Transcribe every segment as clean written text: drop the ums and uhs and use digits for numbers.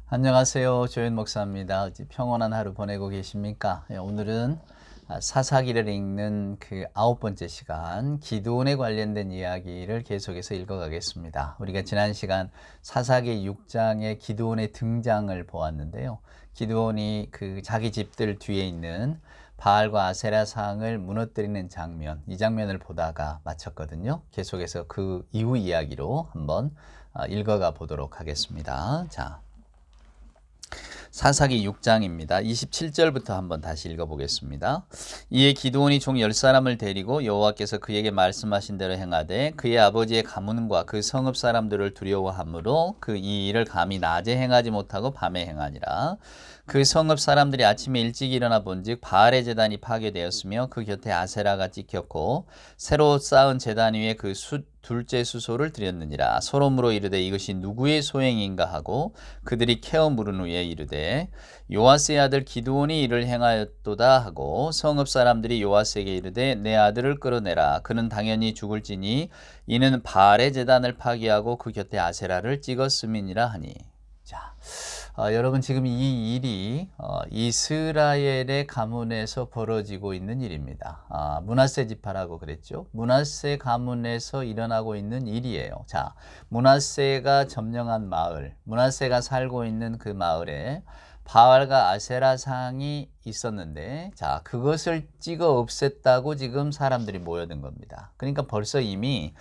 안녕하세요. 조현 목사입니다. 어찌 평온한 하루 보내고 계십니까? 오늘은 사사기를 읽는 그 9번째 시간, 기드온에 관련된 이야기를 계속해서 읽어가겠습니다. 우리가 지난 시간 사사기 6장의 기드온의 등장을 보았는데요. 기드온이 그 자기 집들 뒤에 있는 바알과 아세라 상을 무너뜨리는 장면, 이 장면을 보다가 마쳤거든요. 계속해서 그 이후 이야기로 한번 읽어가 보도록 하겠습니다. 자. 사사기 6장입니다. 27절부터 한번 다시 읽어보겠습니다. 이에 기드온이 종 10사람을 데리고 여호와께서 그에게 말씀하신 대로 행하되 그의 아버지의 가문과 그 성읍 사람들을 두려워하므로 그 이 일을 감히 낮에 행하지 못하고 밤에 행하니라. 그 성읍 사람들이 아침에 일찍 일어나 본즉 바알의 제단이 파괴되었으며 그 곁에 아세라가 찍혔고 새로 쌓은 제단 위에 그 둘째 수소를 드렸느니라. 서로 물어 이르되 이것이 누구의 소행인가 하고 그들이 캐어 물은 후에 이르되 요아스의 아들 기드온이 이를 행하였도다 하고 성읍 사람들이 요아스에게 이르되 내 아들을 끌어내라. 그는 당연히 죽을지니 이는 바알의 제단을 파괴하고 그 곁에 아세라를 찍었음이니라 하니. 자, 여러분 지금 이 일이 이스라엘의 가문에서 벌어지고 있는 일입니다. 므낫세 지파라고 그랬죠. 므낫세 가문에서 일어나고 있는 일이에요. 자, 므낫세가 점령한 마을, 므낫세가 살고 있는 그 마을에 바알과 아세라 상이 있었는데, 자, 그것을 찍어 없앴다고 지금 사람들이 모여든 겁니다. 그러니까 벌써 이미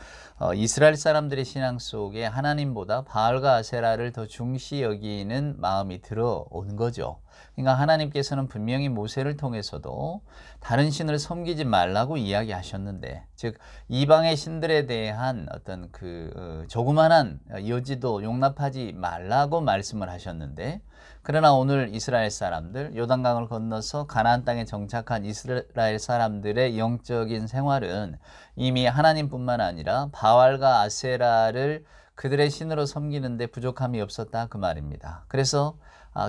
이스라엘 사람들의 신앙 속에 하나님보다 바알과 아세라를 더 중시 여기는 마음이 들어온 거죠. 그러니까 하나님께서는 분명히 모세를 통해서도 다른 신을 섬기지 말라고 이야기하셨는데, 즉 이방의 신들에 대한 어떤 조그만한 여지도 용납하지 말라고 말씀을 하셨는데, 그러나 오늘 이스라엘 사람들, 요단강을 건너서 가나안 땅에 정착한 이스라엘 사람들의 영적인 생활은 이미 하나님뿐만 아니라 바알과 아세라를 그들의 신으로 섬기는데 부족함이 없었다 그 말입니다. 그래서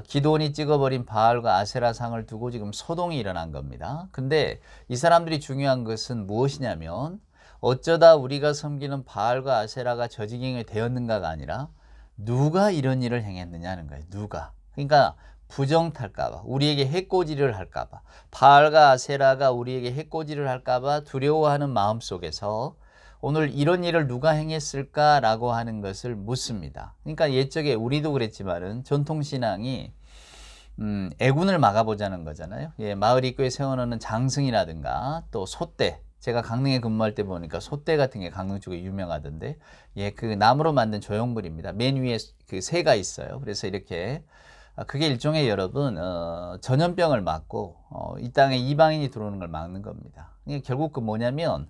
기드온이 찍어버린 바알과 아세라 상을 두고 지금 소동이 일어난 겁니다. 근데 이 사람들이 중요한 것은 무엇이냐면 어쩌다 우리가 섬기는 바알과 아세라가 저지경이 되었는가가 아니라 누가 이런 일을 행했느냐는 거예요. 누가. 그러니까 부정탈까봐, 우리에게 해코지를 할까봐, 바알과 아세라가 우리에게 해코지를 할까봐 두려워하는 마음 속에서 오늘 이런 일을 누가 행했을까라고 하는 것을 묻습니다. 그러니까 옛적에 우리도 그랬지만은 전통신앙이 애군을 막아보자는 거잖아요. 예, 마을 입구에 세워놓는 장승이라든가 또 솥대, 제가 강릉에 근무할 때 보니까 솥대 같은 게 강릉 쪽에 유명하던데, 예, 그 나무로 만든 조형물입니다. 맨 위에 그 새가 있어요. 그래서 이렇게 그게 일종의 여러분 전염병을 막고 이 땅에 이방인이 들어오는 걸 막는 겁니다. 결국 그 뭐냐면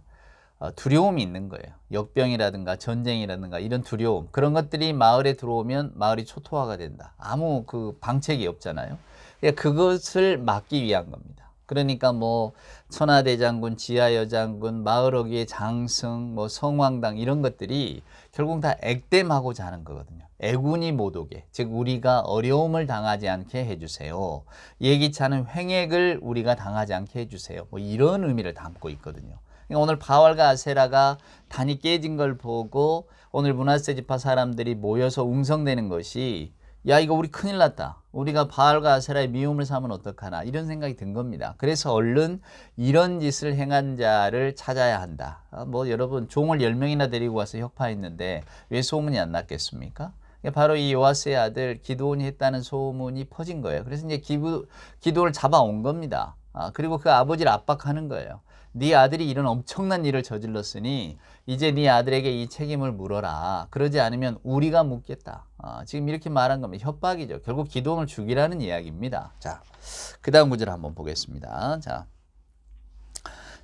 두려움이 있는 거예요. 역병이라든가 전쟁이라든가 이런 두려움, 그런 것들이 마을에 들어오면 마을이 초토화가 된다. 아무 그 방책이 없잖아요. 그것을 막기 위한 겁니다. 그러니까 뭐 천하대장군, 지하여장군, 마을어귀의 장승, 뭐 성황당 이런 것들이 결국 다 액땜하고자 하는 거거든요. 애군이 못 오게, 즉 우리가 어려움을 당하지 않게 해주세요. 예기치 않은 횡액을 우리가 당하지 않게 해주세요. 뭐 이런 의미를 담고 있거든요. 그러니까 오늘 바알과 아세라가 단이 깨진 걸 보고 오늘 므낫세 지파 사람들이 모여서 웅성대는 것이, 야 이거 우리 큰일 났다, 우리가 바알과 아세라의 미움을 사면 어떡하나, 이런 생각이 든 겁니다. 그래서 얼른 이런 짓을 행한 자를 찾아야 한다. 뭐 여러분 종을 10명이나 데리고 와서 혁파했는데 왜 소문이 안 났겠습니까? 바로 이 요아스의 아들 기드온이 했다는 소문이 퍼진 거예요. 그래서 이제 기드온을 잡아온 겁니다. 그리고 그 아버지를 압박하는 거예요. 네 아들이 이런 엄청난 일을 저질렀으니 이제 네 아들에게 이 책임을 물어라. 그러지 않으면 우리가 묻겠다. 지금 이렇게 말한 겁니다. 협박이죠. 결국 기드온을 죽이라는 이야기입니다. 자, 그 다음 구절 한번 보겠습니다. 자,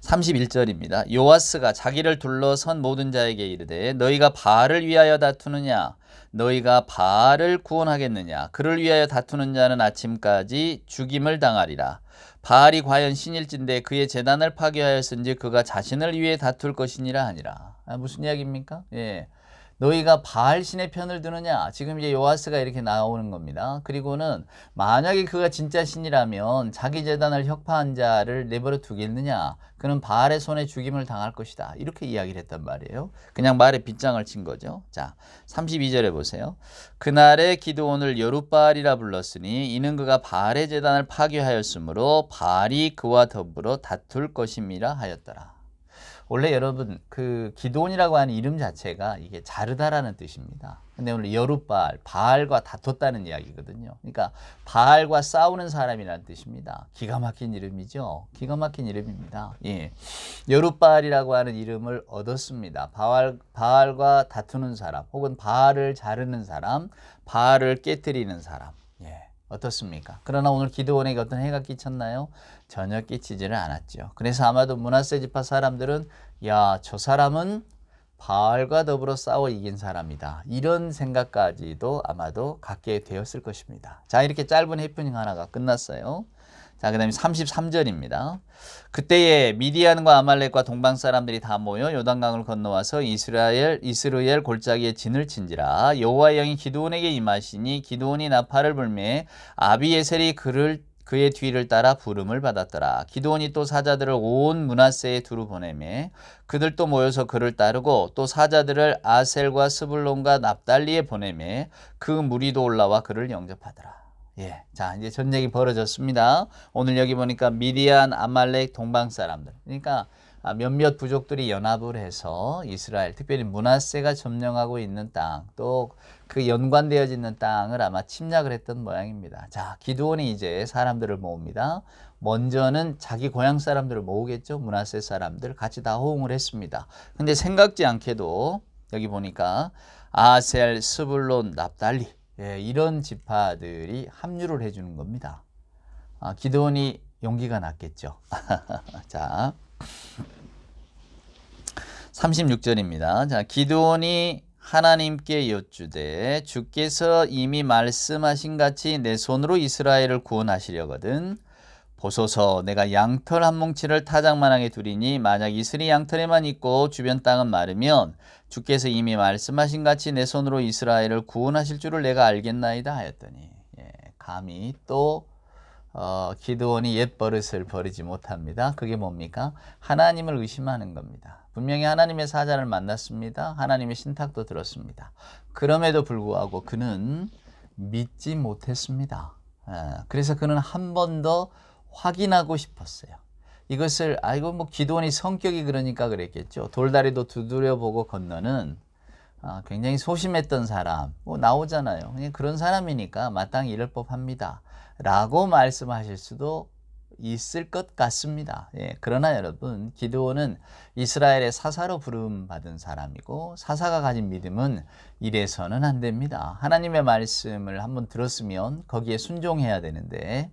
31절입니다. 요아스가 자기를 둘러선 모든 자에게 이르되 너희가 바알을 위하여 다투느냐? 너희가 바알을 구원하겠느냐? 그를 위하여 다투는 자는 아침까지 죽임을 당하리라. 바알이 과연 신일진데 그의 제단을 파괴하였은지 그가 자신을 위해 다툴 것이니라 하니라. 무슨 이야기입니까? 예. 너희가 바알 신의 편을 드느냐? 지금 이제 요아스가 이렇게 나오는 겁니다. 그리고는 만약에 그가 진짜 신이라면 자기 제단을 혁파한 자를 내버려 두겠느냐? 그는 바알의 손에 죽임을 당할 것이다. 이렇게 이야기를 했단 말이에요. 그냥 말에 빗장을 친 거죠. 자, 32절에 보세요. 그날에 기드온을 여룻바알이라 불렀으니 이는 그가 바알의 제단을 파괴하였으므로 바알이 그와 더불어 다툴 것임이라 하였더라. 원래 여러분 그 기드온이라고 하는 이름 자체가 이게 자르다라는 뜻입니다. 근데 오늘 여룻바알, 바알과 다퉜다는 이야기거든요. 그러니까 바알과 싸우는 사람이라는 뜻입니다. 기가 막힌 이름이죠. 기가 막힌 이름입니다. 예. 여룻바알이라고 하는 이름을 얻었습니다. 바알과 다투는 사람, 혹은 바알을 자르는 사람, 바알을 깨뜨리는 사람. 예. 어떻습니까? 그러나 오늘 기드온에게 어떤 해가 끼쳤나요? 전혀 끼치지를 않았죠. 그래서 아마도 므낫세 지파 사람들은 야, 저 사람은 바알과 더불어 싸워 이긴 사람이다. 이런 생각까지도 아마도 갖게 되었을 것입니다. 자, 이렇게 짧은 해프닝 하나가 끝났어요. 자, 그 다음에 33절입니다. 그때에 미디안과 아말렉과 동방 사람들이 다 모여 요단강을 건너와서 이스라엘 골짜기에 진을 친지라. 여호와의 영이 기드온에게 임하시니 기드온이 나팔을 불매 아비에셀이 그의 뒤를 따라 부름을 받았더라. 기드온이 또 사자들을 온 므낫세에 두루 보내매 그들도 모여서 그를 따르고 또 사자들을 아셀과 스불론과 납달리에 보내매 그 무리도 올라와 그를 영접하더라. 예, 자 이제 전쟁이 벌어졌습니다. 오늘 여기 보니까 미디안, 아말렉, 동방 사람들, 그러니까 몇몇 부족들이 연합을 해서 이스라엘, 특별히 므낫세가 점령하고 있는 땅, 또 그 연관되어져 있는 땅을 아마 침략을 했던 모양입니다. 자, 기드온이 이제 사람들을 모읍니다. 먼저는 자기 고향 사람들을 모으겠죠. 므낫세 사람들 같이 다 호응을 했습니다. 근데 생각지 않게도 여기 보니까 아셀, 스불론, 납달리, 예, 이런 지파들이 합류를 해주는 겁니다. 기드온이 용기가 났겠죠. 자, 36절입니다. 자, 기드온이 하나님께 여쭈되 주께서 이미 말씀하신 같이 내 손으로 이스라엘을 구원하시려거든 보소서 내가 양털 한 뭉치를 타작만하게 두리니 만약 이슬이 양털에만 있고 주변 땅은 마르면 주께서 이미 말씀하신 같이 내 손으로 이스라엘을 구원하실 줄을 내가 알겠나이다 하였더니 예, 감히 또 기드온이 옛 버릇을 버리지 못합니다. 그게 뭡니까? 하나님을 의심하는 겁니다. 분명히 하나님의 사자를 만났습니다. 하나님의 신탁도 들었습니다. 그럼에도 불구하고 그는 믿지 못했습니다. 그래서 그는 한 번 더 확인하고 싶었어요. 이것을 뭐 기드온이 성격이 그러니까 그랬겠죠. 돌다리도 두드려보고 건너는 굉장히 소심했던 사람 나오잖아요. 그냥 그런 사람이니까 마땅히 이럴 법합니다. 라고 말씀하실 수도 있을 것 같습니다. 예, 그러나 여러분 기드온은 이스라엘의 사사로 부름받은 사람이고 사사가 가진 믿음은 이래서는 안 됩니다. 하나님의 말씀을 한번 들었으면 거기에 순종해야 되는데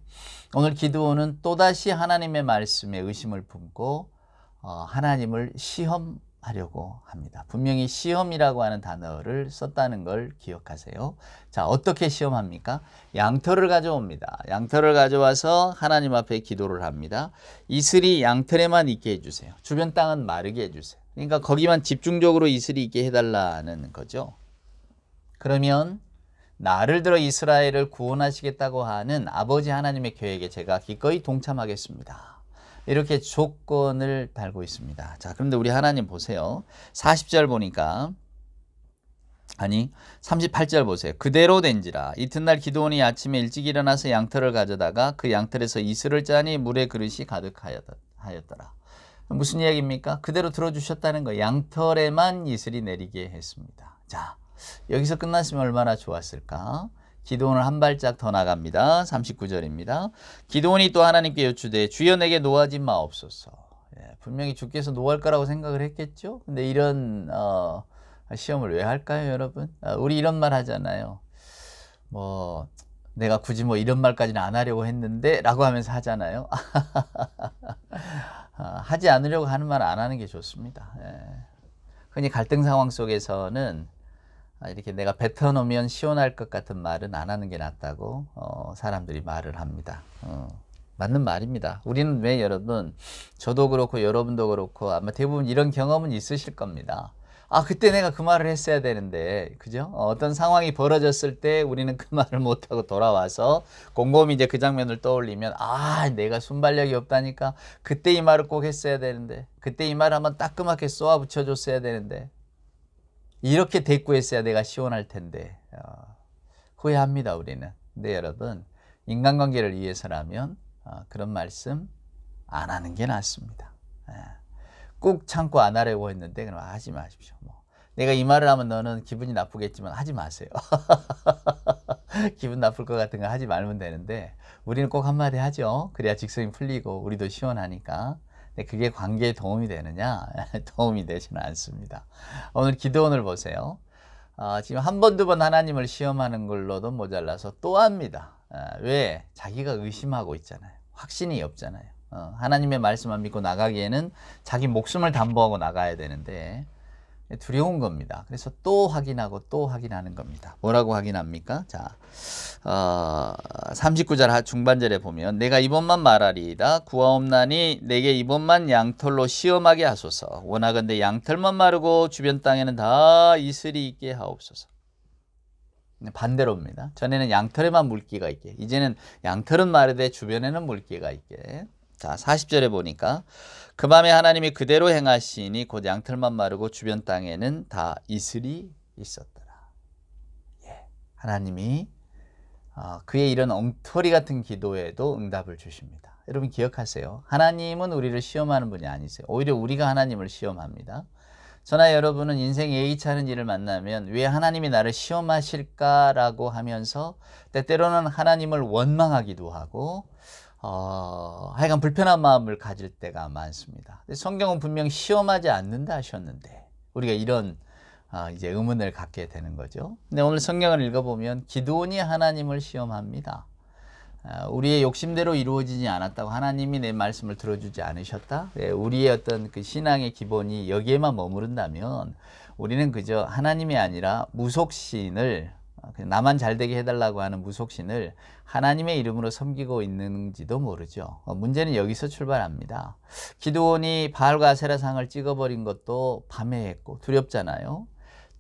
오늘 기드온은 또다시 하나님의 말씀에 의심을 품고 하나님을 시험하려고 합니다. 분명히 시험이라고 하는 단어를 썼다는 걸 기억하세요. 자, 어떻게 시험합니까? 양털을 가져옵니다. 양털을 가져와서 하나님 앞에 기도를 합니다. 이슬이 양털에만 있게 해주세요. 주변 땅은 마르게 해주세요. 그러니까 거기만 집중적으로 이슬이 있게 해달라는 거죠. 그러면 나를 들어 이스라엘을 구원하시겠다고 하는 아버지 하나님의 계획에 제가 기꺼이 동참하겠습니다. 이렇게 조건을 달고 있습니다. 자, 그런데 우리 하나님 보세요. 40절 보니까 38절 보세요. 그대로 된지라 이튿날 기드온이 아침에 일찍 일어나서 양털을 가져다가 그 양털에서 이슬을 짜니 물에 그릇이 가득하였더라. 무슨 이야기입니까? 그대로 들어주셨다는 거. 양털에만 이슬이 내리게 했습니다. 자, 여기서 끝났으면 얼마나 좋았을까? 기드온을 한 발짝 더 나갑니다. 39절입니다. 기드온이 또 하나님께 여쭈되 주여 내게 노하지 마옵소서. 예, 분명히 주께서 노할 거라고 생각을 했겠죠. 근데 이런 시험을 왜 할까요, 여러분? 우리 이런 말 하잖아요. 내가 굳이 이런 말까지는 안 하려고 했는데 라고 하면서 하잖아요. 하지 않으려고 하는 말 안 하는 게 좋습니다. 예. 흔히 갈등 상황 속에서는 이렇게 내가 뱉어놓으면 시원할 것 같은 말은 안 하는 게 낫다고 사람들이 말을 합니다. 맞는 말입니다. 우리는 왜 여러분, 저도 그렇고 여러분도 그렇고 아마 대부분 이런 경험은 있으실 겁니다. 그때 내가 그 말을 했어야 되는데, 그죠? 어떤 상황이 벌어졌을 때 우리는 그 말을 못하고 돌아와서 곰곰이 이제 그 장면을 떠올리면, 내가 순발력이 없다니까. 그때 이 말을 꼭 했어야 되는데, 그때 이 말을 한번 따끔하게 쏘아 붙여줬어야 되는데, 이렇게 대꾸했어야 내가 시원할 텐데, 후회합니다, 우리는. 근데 여러분, 인간관계를 위해서라면 그런 말씀 안 하는 게 낫습니다. 꾹 참고 안 하려고 했는데 그럼 하지 마십시오. 내가 이 말을 하면 너는 기분이 나쁘겠지만 하지 마세요. 기분 나쁠 것 같은 거 하지 말면 되는데 우리는 꼭 한마디 하죠. 그래야 직성이 풀리고 우리도 시원하니까. 근데 그게 관계에 도움이 되느냐? 도움이 되지는 않습니다. 오늘 기도원을 보세요. 지금 한 번, 두 번 하나님을 시험하는 걸로도 모자라서 또 합니다. 왜? 자기가 의심하고 있잖아요. 확신이 없잖아요. 하나님의 말씀만 믿고 나가기에는 자기 목숨을 담보하고 나가야 되는데 두려운 겁니다. 그래서 또 확인하고 또 확인하는 겁니다. 뭐라고 확인합니까? 자, 39절 중반절에 보면 내가 이번만 말하리이다. 구하옵나니 내게 이번만 양털로 시험하게 하소서. 원하건대 양털만 마르고 주변 땅에는 다 이슬이 있게 하옵소서. 반대로입니다. 전에는 양털에만 물기가 있게, 이제는 양털은 마르되 주변에는 물기가 있게. 자, 40절에 보니까 그 밤에 하나님이 그대로 행하시니 곧 양털만 마르고 주변 땅에는 다 이슬이 있었더라. 하나님이 그의 이런 엉터리 같은 기도에도 응답을 주십니다. 여러분 기억하세요. 하나님은 우리를 시험하는 분이 아니세요. 오히려 우리가 하나님을 시험합니다. 저나 여러분은 인생 예의치 않은 일을 만나면 왜 하나님이 나를 시험하실까라고 하면서 때때로는 하나님을 원망하기도 하고 하여간 불편한 마음을 가질 때가 많습니다. 성경은 분명 시험하지 않는다 하셨는데 우리가 이런 이제 의문을 갖게 되는 거죠. 근데 오늘 성경을 읽어보면 기드온이 하나님을 시험합니다. 우리의 욕심대로 이루어지지 않았다고 하나님이 내 말씀을 들어주지 않으셨다. 우리의 어떤 그 신앙의 기본이 여기에만 머무른다면 우리는 그저 하나님이 아니라 무속신을, 나만 잘되게 해달라고 하는 무속신을 하나님의 이름으로 섬기고 있는지도 모르죠. 문제는 여기서 출발합니다. 기드온이 바알과 아세라상을 찍어버린 것도 밤에 했고 두렵잖아요.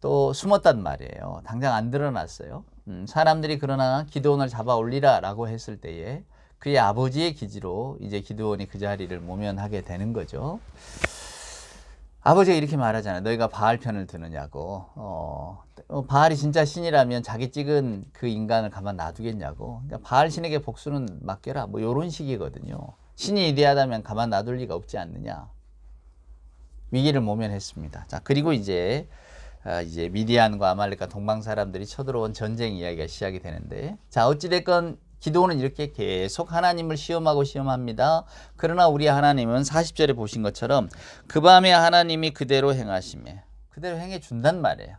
또 숨었단 말이에요. 당장 안 드러났어요. 사람들이 그러나 기드온을 잡아 올리라 라고 했을 때에 그의 아버지의 기지로 이제 기드온이 그 자리를 모면하게 되는 거죠. 아버지가 이렇게 말하잖아요. 너희가 바알 편을 드느냐고. 바알이 진짜 신이라면 자기 찍은 그 인간을 가만 놔두겠냐고. 그러니까 바알 신에게 복수는 맡겨라. 뭐 이런 식이거든요. 신이 위대하다면 가만 놔둘 리가 없지 않느냐. 위기를 모면했습니다. 자, 그리고 이제 미디안과 아말렉과 동방 사람들이 쳐들어온 전쟁 이야기가 시작이 되는데, 자, 어찌됐건 기드온은 이렇게 계속 하나님을 시험합니다. 그러나 우리 하나님은 40절에 보신 것처럼 그 밤에 하나님이 그대로 행하시매, 그대로 행해 준단 말이에요.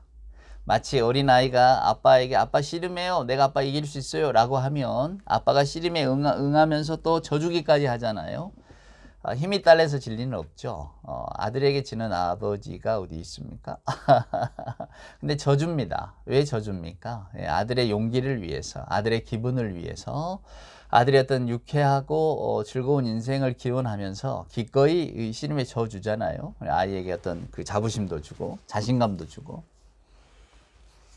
마치 어린아이가 아빠에게 아빠 씨름해요, 내가 아빠 이길 수 있어요 라고 하면 아빠가 씨름에 응하면서 또 져주기까지 하잖아요. 힘이 딸려서 질 리는 없죠. 아들에게 지는 아버지가 어디 있습니까? 근데 져줍니다. 왜 져줍니까? 아들의 용기를 위해서, 아들의 기분을 위해서, 아들의 어떤 유쾌하고 즐거운 인생을 기원하면서 기꺼이 씨름에 져주잖아요. 아이에게 어떤 그 자부심도 주고 자신감도 주고.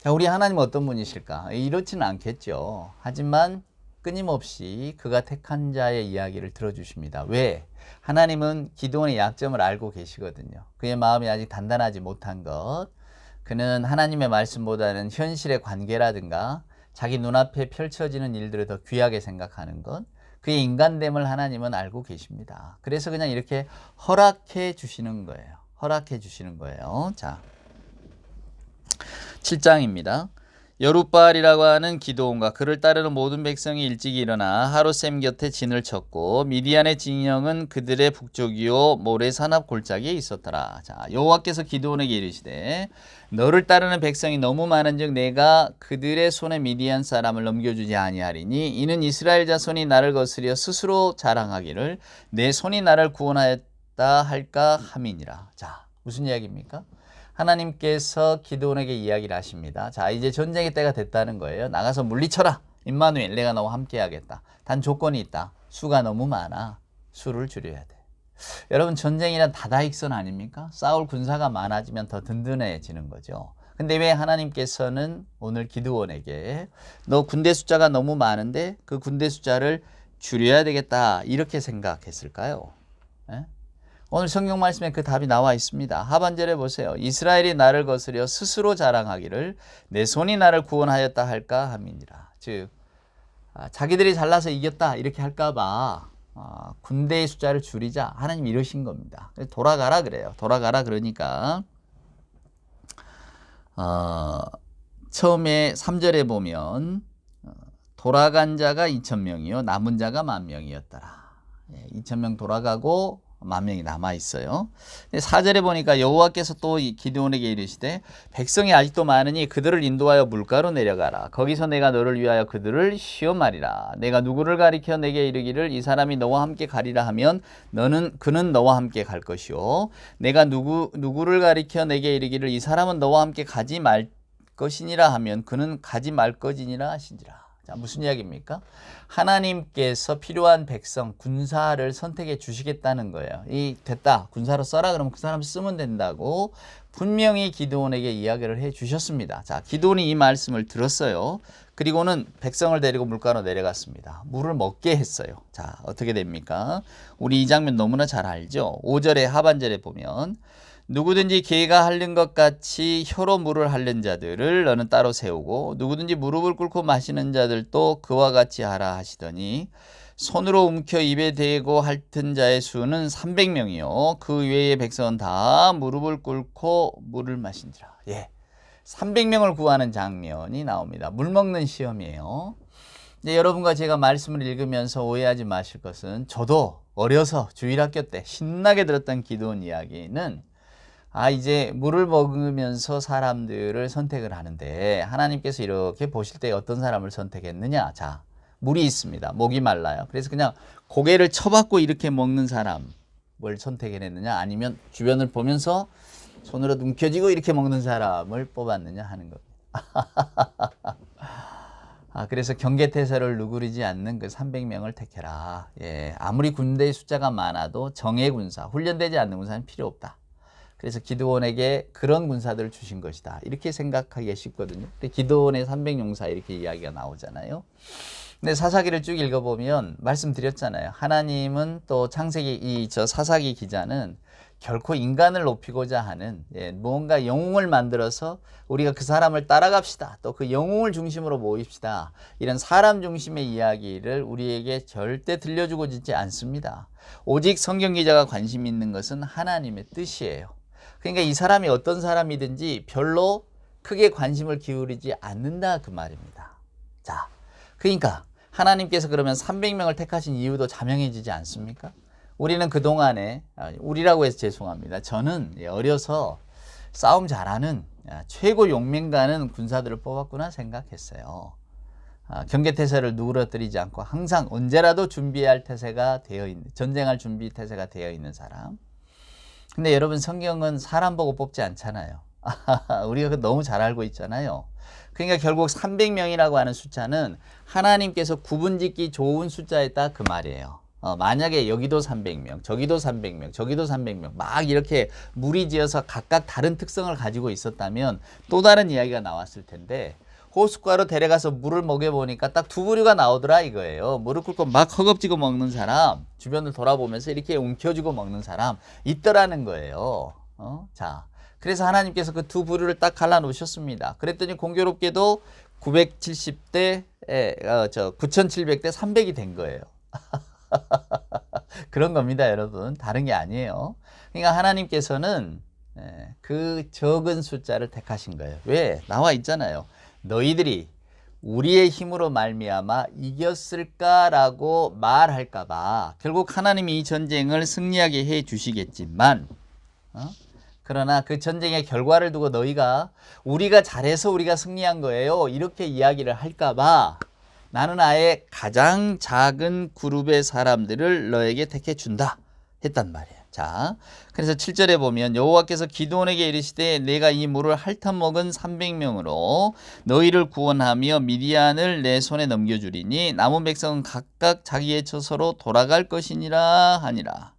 자, 우리 하나님은 어떤 분이실까? 이렇지는 않겠죠. 하지만 끊임없이 그가 택한 자의 이야기를 들어주십니다. 왜? 하나님은 기드온의 약점을 알고 계시거든요. 그의 마음이 아직 단단하지 못한 것, 그는 하나님의 말씀보다는 현실의 관계라든가 자기 눈앞에 펼쳐지는 일들을 더 귀하게 생각하는 것, 그의 인간됨을 하나님은 알고 계십니다. 그래서 그냥 이렇게 허락해 주시는 거예요. 허락해 주시는 거예요. 자, 7장입니다. 여룻바알이라고 하는 기드온과 그를 따르는 모든 백성이 일찍 일어나 하룻샘 곁에 진을 쳤고 미디안의 진영은 그들의 북쪽이요 모레산 앞 골짜기에 있었더라. 자, 여호와께서 기드온에게 이르시되 너를 따르는 백성이 너무 많은즉 내가 그들의 손에 미디안 사람을 넘겨주지 아니하리니 이는 이스라엘 자손이 나를 거스려 스스로 자랑하기를 내 손이 나를 구원하였다 할까 함이니라. 자, 무슨 이야기입니까? 하나님께서 기드온에게 이야기를 하십니다. 자, 이제 전쟁의 때가 됐다는 거예요. 나가서 물리쳐라. 임마누엘, 내가 너와 함께 하겠다. 단 조건이 있다. 수가 너무 많아. 수를 줄여야 돼. 여러분 전쟁이란 다다익선 아닙니까? 싸울 군사가 많아지면 더 든든해지는 거죠. 근데 왜 하나님께서는 오늘 기드온에게 너 군대 숫자가 너무 많은데 그 군대 숫자를 줄여야 되겠다 이렇게 생각했을까요? 예? 오늘 성경 말씀에 그 답이 나와 있습니다. 하반절에 보세요. 이스라엘이 나를 거스려 스스로 자랑하기를 내 손이 나를 구원하였다 할까 함이니라. 즉 자기들이 잘나서 이겼다 이렇게 할까봐 군대의 숫자를 줄이자 하나님 이러신 겁니다. 돌아가라 그래요. 돌아가라 그러니까 처음에 3절에 보면 돌아간 자가 2,000명이요 남은 자가 10,000명이었더라. 2,000명 돌아가고 10,000명이 남아 있어요. 4절에 보니까 여호와께서 또 기드온에게 이르시되 백성이 아직도 많으니 그들을 인도하여 물가로 내려가라. 거기서 내가 너를 위하여 그들을 시험하리라. 내가 누구를 가리켜 내게 이르기를 이 사람이 너와 함께 가리라 하면 그는 너와 함께 갈 것이요 내가 누구를 가리켜 내게 이르기를 이 사람은 너와 함께 가지 말 것이니라 하면 그는 가지 말 것이니라 하시니라. 자, 무슨 이야기입니까? 하나님께서 필요한 백성, 군사를 선택해 주시겠다는 거예요. 됐다. 군사로 써라. 그러면 그 사람 쓰면 된다고 분명히 기드온에게 이야기를 해 주셨습니다. 자, 기드온이 이 말씀을 들었어요. 그리고는 백성을 데리고 물가로 내려갔습니다. 물을 먹게 했어요. 자, 어떻게 됩니까? 우리 이 장면 너무나 잘 알죠? 5절에 하반절에 보면 누구든지 개가 핥는 것 같이 혀로 물을 핥는 자들을 너는 따로 세우고 누구든지 무릎을 꿇고 마시는 자들도 그와 같이 하라 하시더니 손으로 움켜 입에 대고 핥은 자의 수는 300명이요 그 외의 백성은 다 무릎을 꿇고 물을 마신지라. 300명을 구하는 장면이 나옵니다. 물 먹는 시험이에요. 이제 여러분과 제가 말씀을 읽으면서 오해하지 마실 것은 저도 어려서 주일학교 때 신나게 들었던 기도원 이야기는 이제 물을 먹으면서 사람들을 선택을 하는데 하나님께서 이렇게 보실 때 어떤 사람을 선택했느냐? 자, 물이 있습니다. 목이 말라요. 그래서 그냥 고개를 쳐박고 이렇게 먹는 사람을 선택해냈느냐? 아니면 주변을 보면서 손으로 움켜쥐고 이렇게 먹는 사람을 뽑았느냐 하는 겁니다. 그래서 경계태세를 누그리지 않는 그 300명을 택해라. 아무리 군대의 숫자가 많아도 정예 군사, 훈련되지 않는 군사는 필요 없다. 그래서 기드온에게 그런 군사들을 주신 것이다. 이렇게 생각하기가 쉽거든요. 근데 기드온의 300용사 이렇게 이야기가 나오잖아요. 근데 사사기를 쭉 읽어보면 말씀드렸잖아요. 하나님은 또 창세기 사사기 기자는 결코 인간을 높이고자 하는 무언가 영웅을 만들어서 우리가 그 사람을 따라갑시다. 또 그 영웅을 중심으로 모입시다. 이런 사람 중심의 이야기를 우리에게 절대 들려주고 있지 않습니다. 오직 성경 기자가 관심 있는 것은 하나님의 뜻이에요. 그러니까 이 사람이 어떤 사람이든지 별로 크게 관심을 기울이지 않는다 그 말입니다. 자, 그러니까 하나님께서 그러면 300명을 택하신 이유도 자명해지지 않습니까? 우리는 그동안에 우리라고 해서 죄송합니다. 저는 어려서 싸움 잘하는 최고 용맹가는 군사들을 뽑았구나 생각했어요. 경계태세를 누그러뜨리지 않고 항상 언제라도 준비할 태세가 되어 있는, 전쟁할 준비 태세가 되어 있는 사람. 근데 여러분 성경은 사람 보고 뽑지 않잖아요. 우리가 그거 너무 잘 알고 있잖아요. 그러니까 결국 300명이라고 하는 숫자는 하나님께서 구분짓기 좋은 숫자였다 그 말이에요. 만약에 여기도 300명, 저기도 300명, 저기도 300명 막 이렇게 무리지어서 각각 다른 특성을 가지고 있었다면 또 다른 이야기가 나왔을 텐데 호숫가로 데려가서 물을 먹여보니까 딱 두 부류가 나오더라 이거예요. 무릎 꿇고 막 허겁지겁 먹는 사람, 주변을 돌아보면서 이렇게 움켜쥐고 먹는 사람 있더라는 거예요. 자, 그래서 하나님께서 그 두 부류를 딱 갈라놓으셨습니다. 그랬더니 공교롭게도 970대, 9,700대 300이 된 거예요. 그런 겁니다, 여러분. 다른 게 아니에요. 그러니까 하나님께서는 그 적은 숫자를 택하신 거예요. 왜? 나와 있잖아요. 너희들이 우리의 힘으로 말미암아 이겼을까라고 말할까 봐 결국 하나님이 이 전쟁을 승리하게 해 주시겠지만 그러나 그 전쟁의 결과를 두고 너희가 우리가 잘해서 우리가 승리한 거예요 이렇게 이야기를 할까 봐 나는 아예 가장 작은 그룹의 사람들을 너에게 택해 준다 했단 말이에요. 자, 그래서 7절에 보면 여호와께서 기드온에게 이르시되 내가 이 물을 핥아먹은 300명으로 너희를 구원하며 미디안을 내 손에 넘겨주리니 남은 백성은 각각 자기의 처소로 돌아갈 것이니라 하니라.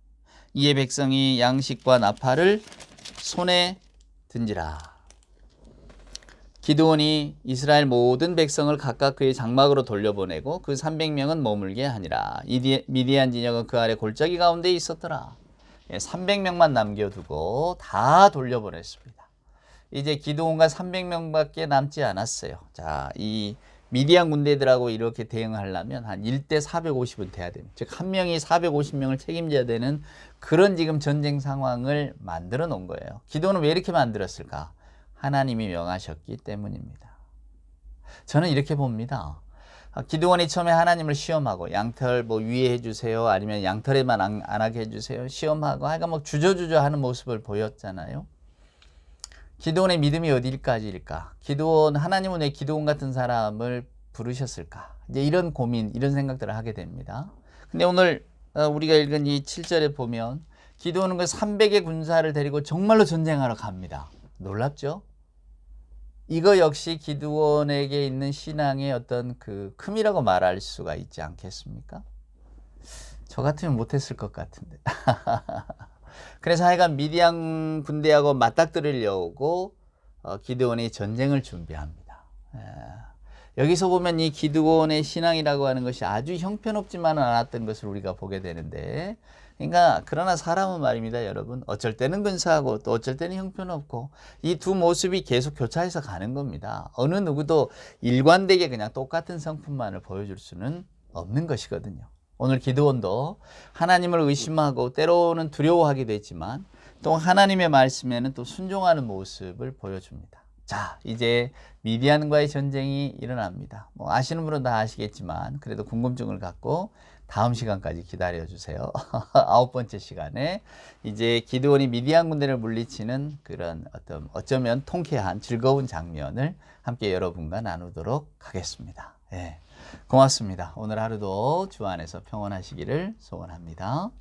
이에 백성이 양식과 나팔을 손에 든지라. 기드온이 이스라엘 모든 백성을 각각 그의 장막으로 돌려보내고 그 300명은 머물게 하니라. 미디안 진영은 그 아래 골짜기 가운데 있었더라. 300명만 남겨두고 다 돌려보냈습니다. 이제 기드온과 300명밖에 남지 않았어요. 자, 이 미디안 군대들하고 이렇게 대응하려면 한 1대 450은 돼야 됩니다. 즉, 한 명이 450명을 책임져야 되는 그런 지금 전쟁 상황을 만들어 놓은 거예요. 기드온은 왜 이렇게 만들었을까? 하나님이 명하셨기 때문입니다. 저는 이렇게 봅니다. 기드온이 처음에 하나님을 시험하고 양털 뭐 위에 해주세요, 아니면 양털에만 안 하게 해주세요, 시험하고 하여간 뭐 주저주저 하는 모습을 보였잖아요. 기드온의 믿음이 어디까지일까? 하나님은 왜 기드온 같은 사람을 부르셨을까? 이제 이런 고민, 이런 생각들을 하게 됩니다. 근데 오늘 우리가 읽은 이 7절에 보면 기드온은 그 300의 군사를 데리고 정말로 전쟁하러 갑니다. 놀랍죠? 이거 역시 기드온에게 있는 신앙의 어떤 그 큼이라고 말할 수가 있지 않겠습니까? 저 같으면 못했을 것 같은데. 그래서 하여간 미디안 군대하고 맞닥뜨리려고 기드온이 전쟁을 준비합니다. 여기서 보면 이 기드온의 신앙이라고 하는 것이 아주 형편없지만은 않았던 것을 우리가 보게 되는데, 그러니까 그러나 사람은 말입니다, 여러분. 어쩔 때는 근사하고 또 어쩔 때는 형편없고 이 두 모습이 계속 교차해서 가는 겁니다. 어느 누구도 일관되게 그냥 똑같은 성품만을 보여줄 수는 없는 것이거든요. 오늘 기드온도 하나님을 의심하고 때로는 두려워하기도 했지만 또 하나님의 말씀에는 또 순종하는 모습을 보여줍니다. 자, 이제 미디안과의 전쟁이 일어납니다. 뭐 아시는 분은 다 아시겠지만 그래도 궁금증을 갖고 다음 시간까지 기다려주세요. 9번째 시간에 이제 기드온이 미디안 군대를 물리치는 그런 어쩌면 통쾌한 즐거운 장면을 함께 여러분과 나누도록 하겠습니다. 예, 고맙습니다. 오늘 하루도 주 안에서 평안하시기를 소원합니다.